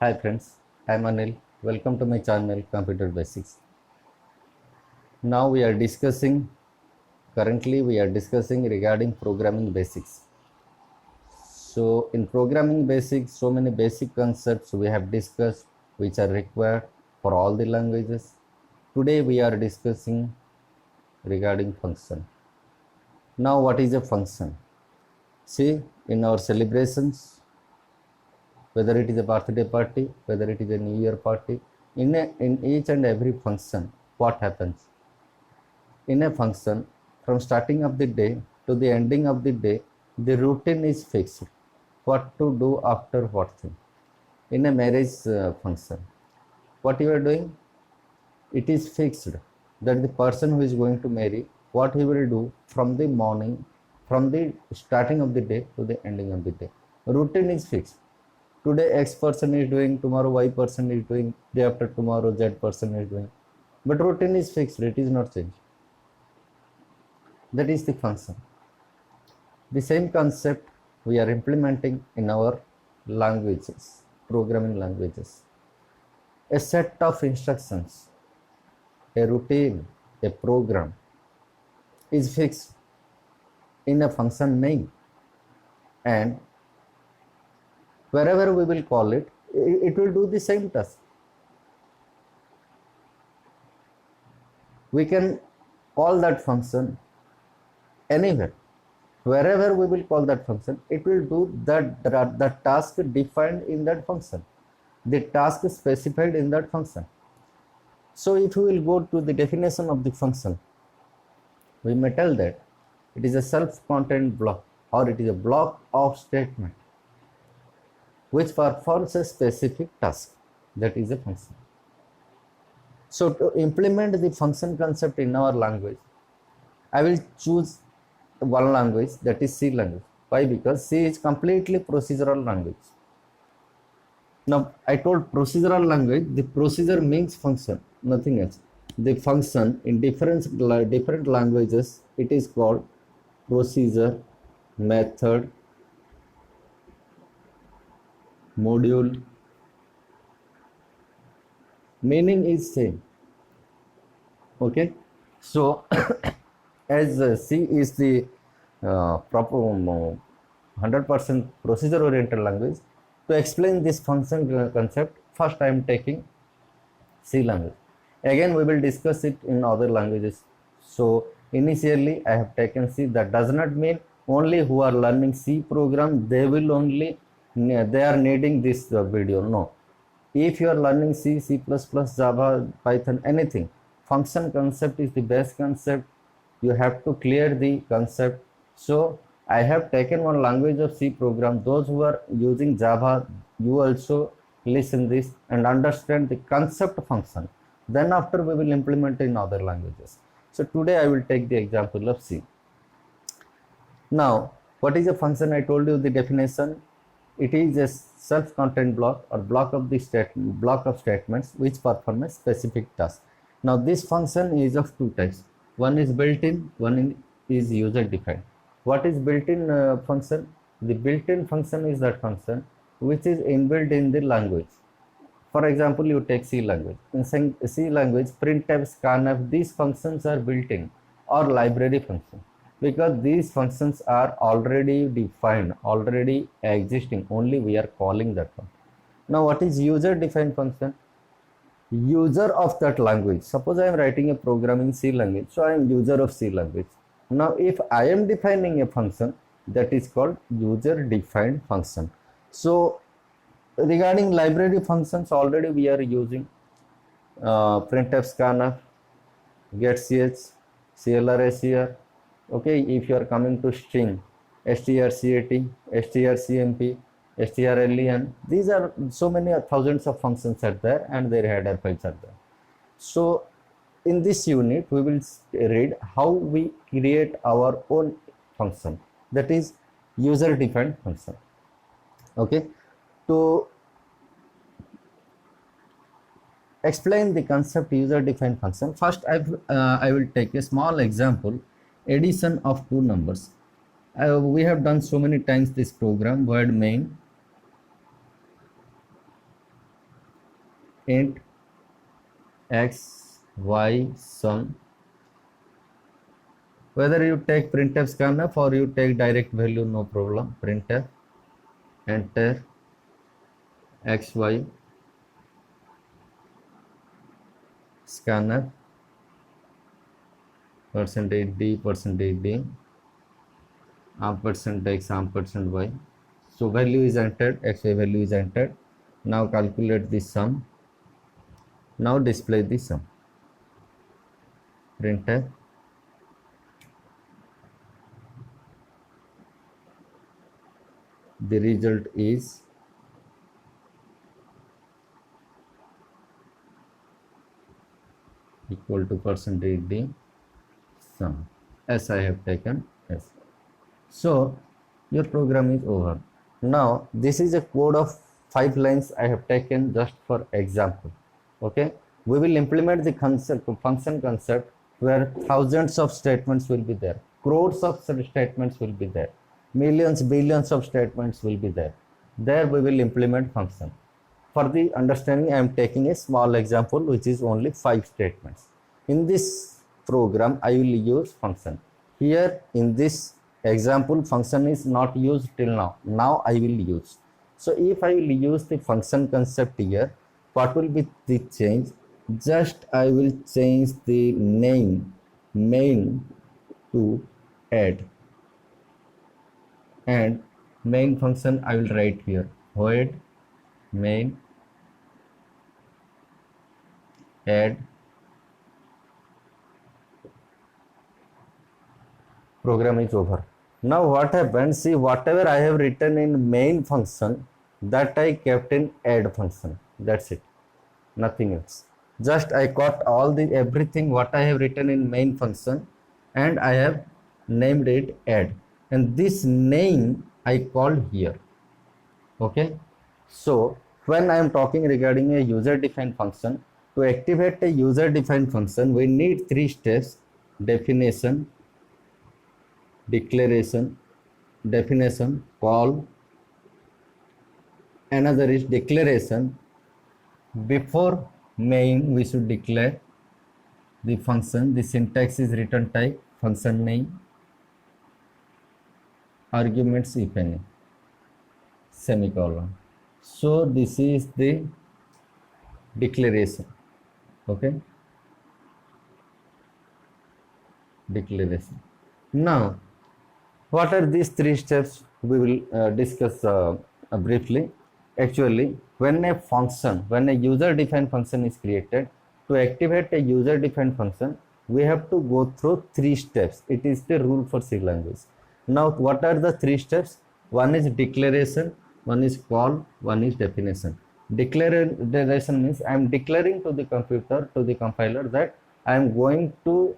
Hi friends, I am Anil. Welcome to my channel Computer Basics. Now currently we are discussing regarding programming basics. So in programming basics, so many basic concepts we have discussed which are required for all the languages. Today we are discussing regarding function. Now what is a function? See, in our celebrations, whether it is a birthday party, whether it is a New Year party, in each and every function, what happens? In a function, from starting of the day to the ending of the day, the routine is fixed. What to do after what thing. In a marriage function, what you are doing, it is fixed that the person who is going to marry, what he will do from the morning, from the starting of the day to the ending of the day. Routine is fixed. Today X person is doing, tomorrow Y person is doing, day after tomorrow Z person is doing. But routine is fixed, it is not changed. That is the function. The same concept we are implementing in our languages, programming languages. A set of instructions, a routine, a program is fixed in a function name, and wherever we will call it, it will do the same task. We can call that function anywhere. Wherever we will call that function, it will do the task defined in that function, the task specified in that function. So if we will go to the definition of the function, we may tell that it is a self-contained block, or it is a block of statement which performs a specific task. That is a function. So to implement the function concept in our language, I will choose one language, that is C language. Why? Because C is completely procedural language. Now I told procedural language, the procedure means function, nothing else. The function in different languages, it is called procedure, method, module. Meaning is same. Okay, so as C is the proper 100% procedure oriented language, to explain this function concept, first I am taking C language. Again we will discuss it in other languages. So initially I have taken C. That does not mean only who are learning C program they are needing this video. No, if you are learning C, C++, Java, Python, anything, function concept is the best concept. You have to clear the concept. So I have taken one language of C program. Those who are using Java, you also listen this and understand the concept function. Then after we will implement in other languages. So today I will take the example of C. Now what is a function? I told you the definition. It is a self-contained block or block of statements which perform a specific task. Now this function is of two types. One is built-in, one is user-defined. What is built-in function? The built-in function is that function which is inbuilt in the language. For example, you take C language. In C language, printf, scanf, these functions are built-in or library functions, because these functions are already defined, already existing, only we are calling that one. Now what is user-defined function? User of that language. Suppose I am writing a program in C language, so I am user of C language. Now if I am defining a function, that is called user-defined function. So regarding library functions, already we are using printf, scanf, getch, clr, okay. If you are coming to string, strcat, strcmp, strlen, these are so many thousands of functions are there and their header files are there. So in this unit we will read how we create our own function, that is user defined function. Okay, to explain the concept user defined function, first I will take a small example, addition of two numbers. We have done so many times this program, word main, int x, y, sum. Whether you take printf scanf or you take direct value, no problem. Printf, enter x, y, scanf, %d, %d, ampersand x, ampersand y. So value is entered, x, y value is entered. Now calculate the sum. Now display the sum. Printf, the result is equal to %d sum, as I have taken as. So your program is over. Now this is a code of 5 lines I have taken just for example. Okay, we will implement the concept, function concept, where thousands of statements will be there, crores of statements will be there, millions, billions of statements will be there. There we will implement function. For the understanding, I am taking a small example which is only 5 statements. In this program, I will use function. Here in this example, function is not used till now. Now I will use. So if I will use the function concept here, what will be the change? Just I will change the name main to add, and main function I will write here void main add. Program is over. Now what happens? See, whatever I have written in main function, that I kept in add function. That's it, nothing else. Just I got all the everything what I have written in main function, and I have named it add, and this name I called here. Okay, so when I am talking regarding a user defined function, to activate a user defined function we need 3 steps: definition, declaration, definition, call. Another is declaration. Before main we should declare the function. The syntax is return type, function name, arguments if any, semicolon. So this is the declaration. Okay, declaration. Now what are these 3 steps? We will discuss briefly. Actually, when a function, when a user defined function is created, to activate a user defined function we have to go through 3 steps. It is the rule for C language. Now what are the 3 steps? One is declaration, one is call, one is definition. Declaration means I am declaring to the computer, to the compiler, that I am going to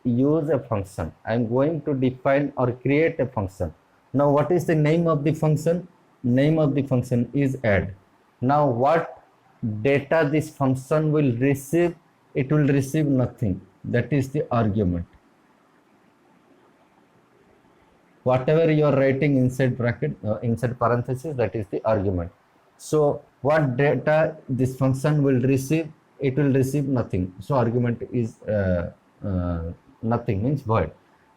use a function. I am going to define or create a function. Now what is the name of the function? Name of the function is add. Now what data this function will receive? It will receive nothing. That is the argument. Whatever you are writing inside bracket, inside parenthesis, that is the argument. So what data this function will receive? It will receive nothing. So argument is nothing, means void.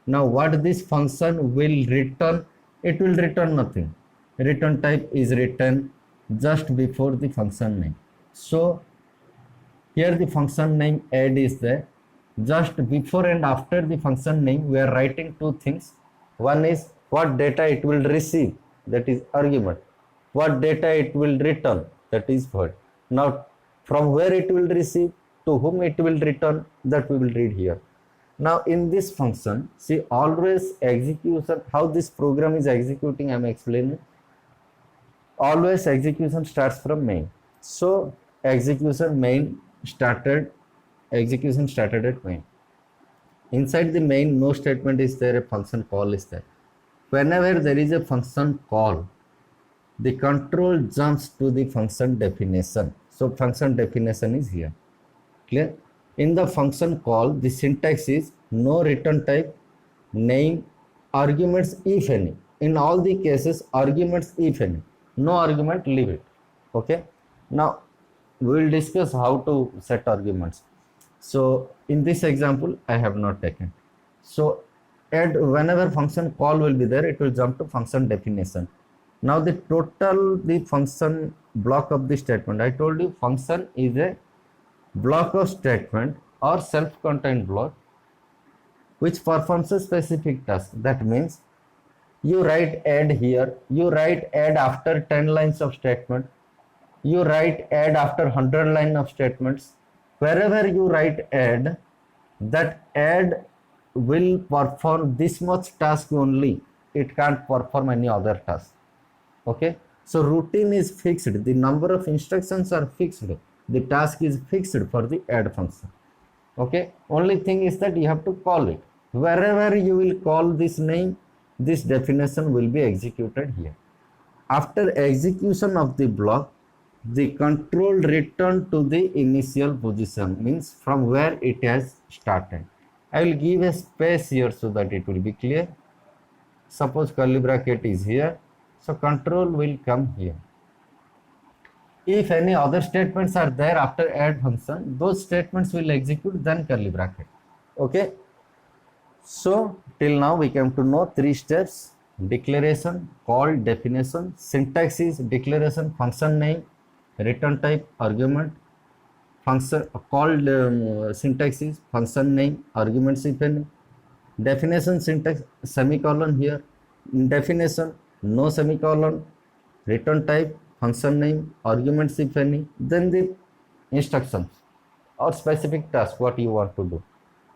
Now what this function will return? It will return nothing. Return type is written just before the function name. So here the function name add is there. Just before and after the function name we are writing 2 things. One is what data it will receive, that is argument. What data it will return, that is void. Now from where it will receive, to whom it will return, that we will read here. Now in this function, see, always execution, how this program is executing I am explaining. Always execution starts from main. So execution started at main. Inside the main no statement is there, a function call is there. Whenever there is a function call, the control jumps to the function definition. So function definition is here. Clear? In the function call, the syntax is no return type, name, arguments if any. In all the cases, arguments if any. No argument, leave it. Okay. Now we will discuss how to set arguments. So in this example, I have not taken. So add, whenever function call will be there, it will jump to function definition. Now the function block of the statement, I told you function is a block of statement or self-contained block which performs a specific task. That means you write add here, you write add after 10 lines of statement, you write add after 100 line of statements. Wherever you write add, that add will perform this much task only. It can't perform any other task. Okay, so routine is fixed, the number of instructions are fixed, the task is fixed for the add function. Okay, only thing is that you have to call it. Wherever you will call this name, this definition will be executed here. After execution of the block, the control return to the initial position, means from where it has started. I will give a space here so that it will be clear. Suppose curly bracket is here, so control will come here. If any other statements are there after add function, those statements will execute, then curly bracket. Okay, so till now we came to know 3 steps: declaration, call, definition. Syntax is declaration, function name, return type, argument. Function called syntax is function name, arguments if any. Definition syntax, semicolon here. Definition, no semicolon. Return type, function name, arguments if any. Then the instructions or specific task, what you want to do.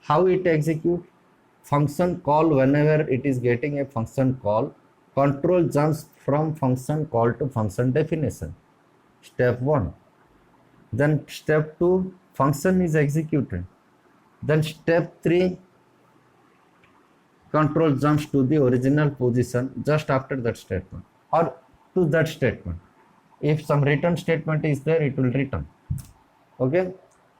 How it execute? Function call, whenever it is getting a function call, control jumps from function call to function definition. Step 1. Then step 2, function is executed. Then step 3, control jumps to the original position just after that statement or to that statement. If some return statement is there, it will return. Okay,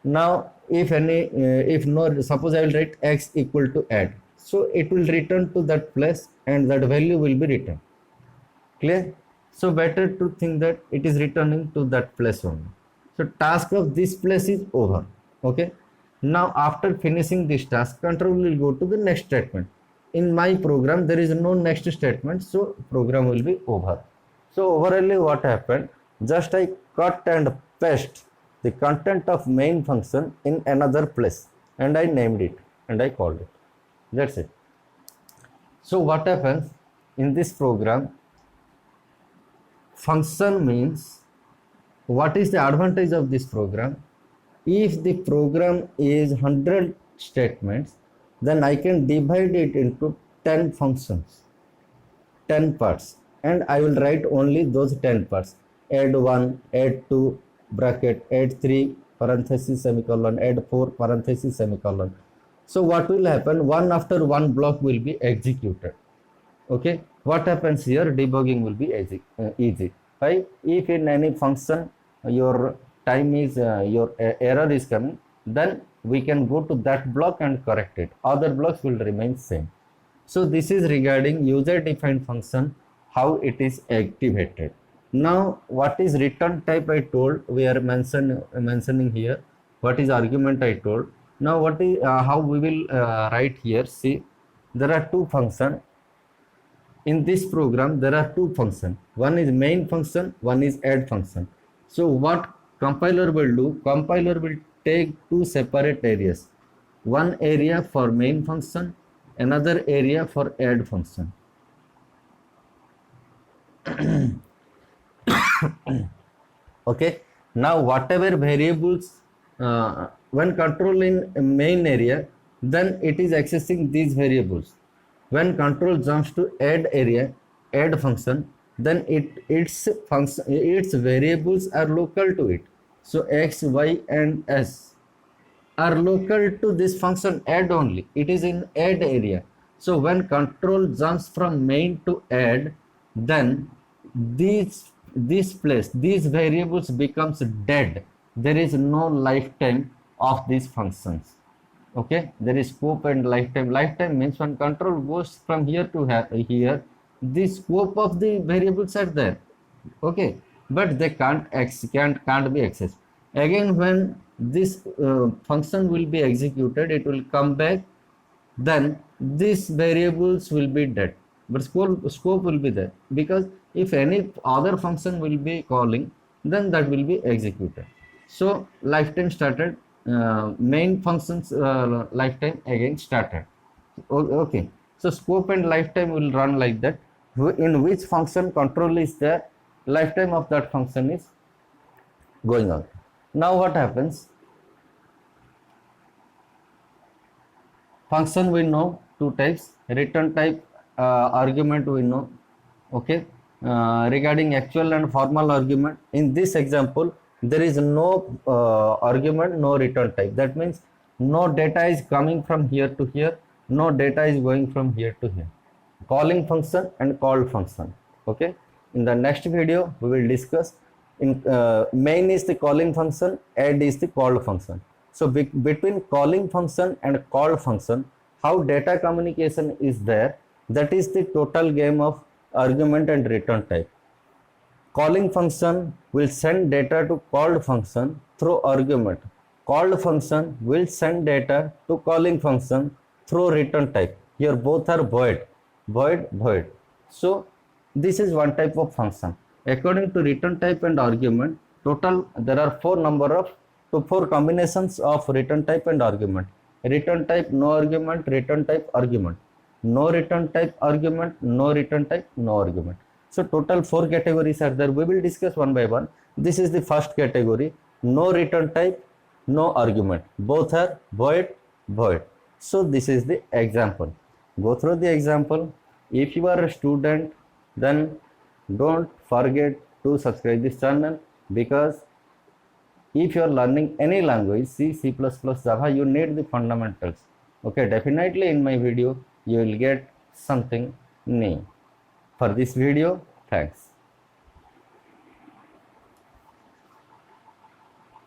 now if any if no, suppose I will write x equal to add, so it will return to that place and that value will be returned. Clear? So better to think that it is returning to that place only. So task of this place is over. Okay, now after finishing this task, control will go to the next statement. In my program there is no next statement, so program will be over. So overall what happened, just I cut and paste the content of main function in another place and I named it and I called it. That's it. So what happens in this program, function means, what is the advantage of this program? If the program is 100 statements, then I can divide it into 10 functions, 10 parts, and I will write only those 10 parts. Add 1, add 2, bracket, add 3, parenthesis, semicolon, add 4, parenthesis, semicolon. So what will happen? One after one block will be executed. Okay, what happens here? Debugging will be easy. Right? If in any function your time is your error is coming, then we can go to that block and correct it. Other blocks will remain same. So this is regarding user defined function, how it is activated. Now what is return type I told, we are mentioning here. What is argument I told. Now what is how we will write here. See, there are two functions. In this program there are two functions. One is main function, one is add function. So what compiler will do? Compiler will take two separate areas. One area for main function, another area for add function. Okay, now whatever variables when control in main area, then it is accessing these variables. When control jumps to add area, add function, then its variables are local to it. So x, y and s are local to this function add only. It is in add area. So when control jumps from main to add, then these variables becomes dead. There is no lifetime of these functions. Okay, there is scope and lifetime. Lifetime means when control goes from here to here, the scope of the variables are there. Okay, but they can't be accessed. Again, when this function will be executed, it will come back, then these variables will be dead, but scope will be there, because if any other function will be calling, then that will be executed. So lifetime started, main functions lifetime again started. Okay, so scope and lifetime will run like that. In which function control is there, lifetime of that function is going on. Now what happens? Function we know two types, return type, argument we know. Okay, regarding actual and formal argument, in this example there is no argument, no return type. That means no data is coming from here to here, no data is going from here to here. Calling function and called function. Okay, in the next video we will discuss. In main is the calling function, add is the called function. So between calling function and called function, how data communication is there, that is the total game of argument and return type. Calling function will send data to called function through argument. Called function will send data to calling function through return type. Here both are void, void, void. So this is one type of function. According to return type and argument, total there are four combinations of return type and argument. Return type, no argument, return type, argument. No return type, argument, no return type, no argument. So total four categories are there. We will discuss one by one. This is the first category, no return type, no argument. Both are void, void. So this is the example. Go through the example. If you are a student, then don't forget to subscribe this channel, because if you are learning any language, C, C++, Java, you need the fundamentals. Okay, definitely in my video you will get something new. For this video, thanks.